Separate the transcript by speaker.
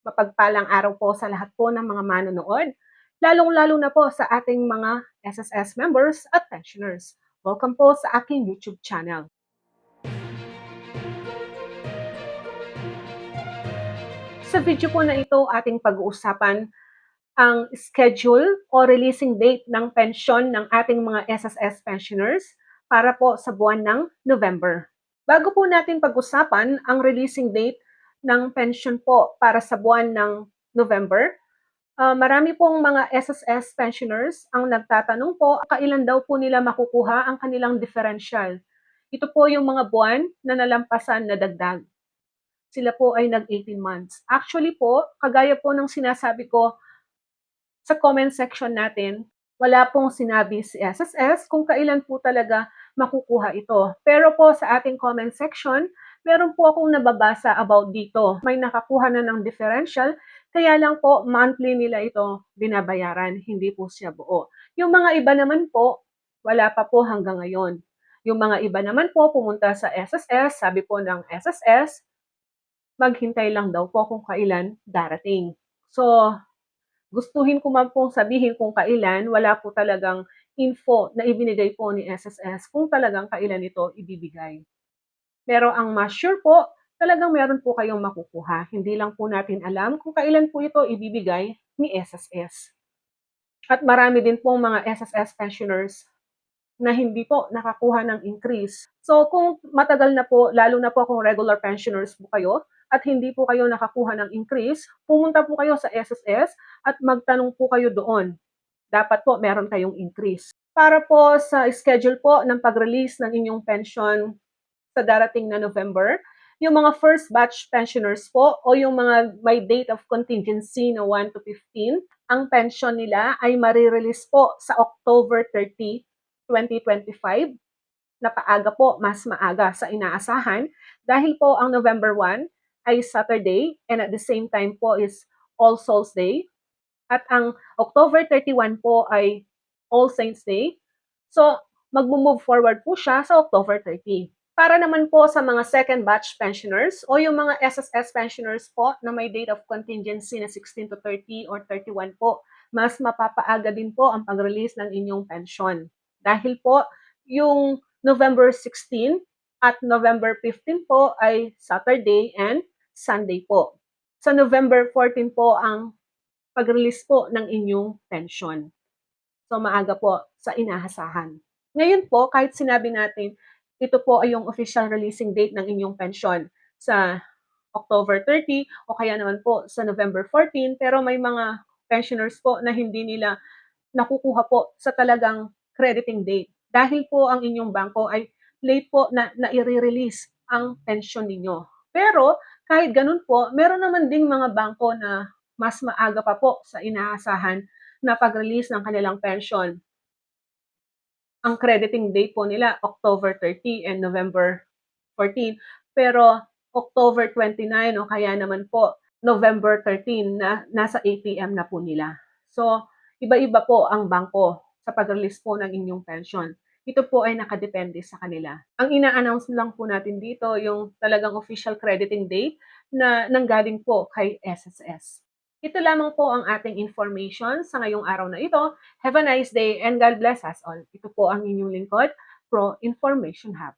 Speaker 1: Mapagpalang araw po sa lahat po ng mga manonood, lalong-lalo na po sa ating mga SSS members at pensioners. Welcome po sa aking YouTube channel. Sa video po na ito, ating pag-uusapan ang schedule o releasing date ng pensyon ng ating mga SSS pensioners para po sa buwan ng November. Bago po natin pag-usapan ang releasing date ng pension po para sa buwan ng November, marami pong mga SSS pensioners ang nagtatanong po kailan daw po nila makukuha ang kanilang differential. Ito po yung mga buwan na nalampasan na dagdag. Sila po ay nag-18 months. Actually po, kagaya po ng sinasabi ko sa comment section natin, wala pong sinabi si SSS kung kailan po talaga makukuha ito. Pero po sa ating comment section, meron po akong nababasa about dito. May nakakuha na ng differential, kaya lang po monthly nila ito binabayaran, hindi po siya buo. Yung mga iba naman po, wala pa po hanggang ngayon. Yung mga iba naman po pumunta sa SSS, sabi po ng SSS, maghintay lang daw po kung kailan darating. So, gustuhin ko man pong sabihin kung kailan, wala po talagang info na ibinigay po ni SSS kung talagang kailan ito ibibigay. Pero ang mas sure po, talagang meron po kayong makukuha. Hindi lang po natin alam kung kailan po ito ibibigay ni SSS. At marami din pong mga SSS pensioners na hindi po nakakuha ng increase. So kung matagal na po, lalo na po kung regular pensioners po kayo, at hindi po kayo nakakuha ng increase, pumunta po kayo sa SSS at magtanong po kayo doon. Dapat po meron kayong increase. Para po sa schedule po ng pag-release ng inyong pension sa darating na November, yung mga first batch pensioners po o yung mga may date of contingency na 1 to 15, ang pension nila ay marirelease po sa October 30, 2025 na paaga po, mas maaga sa inaasahan dahil po ang November 1 ay Saturday and at the same time po is All Souls Day at ang October 31 po ay All Saints Day. So, mag-move forward po siya sa October 30. Para naman po sa mga second batch pensioners o yung mga SSS pensioners po na may date of contingency na 16 to 30 or 31 po, mas mapapaaga din po ang pag-release ng inyong pension. Dahil po, yung November 16 at November 15 po ay Saturday and Sunday po. Sa November 14 po ang pag-release po ng inyong pension. So maaga po sa inahasahan. Ngayon po, kahit sinabi natin, ito po ay yung official releasing date ng inyong pension sa October 30 o kaya naman po sa November 14, pero may mga pensioners po na hindi nila nakukuha po sa talagang crediting date. Dahil po ang inyong bangko ay late po na i-release ang pension ninyo. Pero kahit ganun po, meron naman ding mga bangko na mas maaga pa po sa inaasahan na pag-release ng kanilang pension. Ang crediting date po nila October 30 and November 14. Pero October 29 o kaya naman po November 13 na nasa ATM na po nila. So, iba-iba po ang bangko sa pag-release po ng inyong pension. Ito po ay nakadepende sa kanila. Ang ina-announce lang po natin dito yung talagang official crediting date na nanggaling po kay SSS. Ito lamang po ang ating information sa ngayong araw na ito. Have a nice day and God bless us all. Ito po ang inyong lingkod, Pro Information Hub.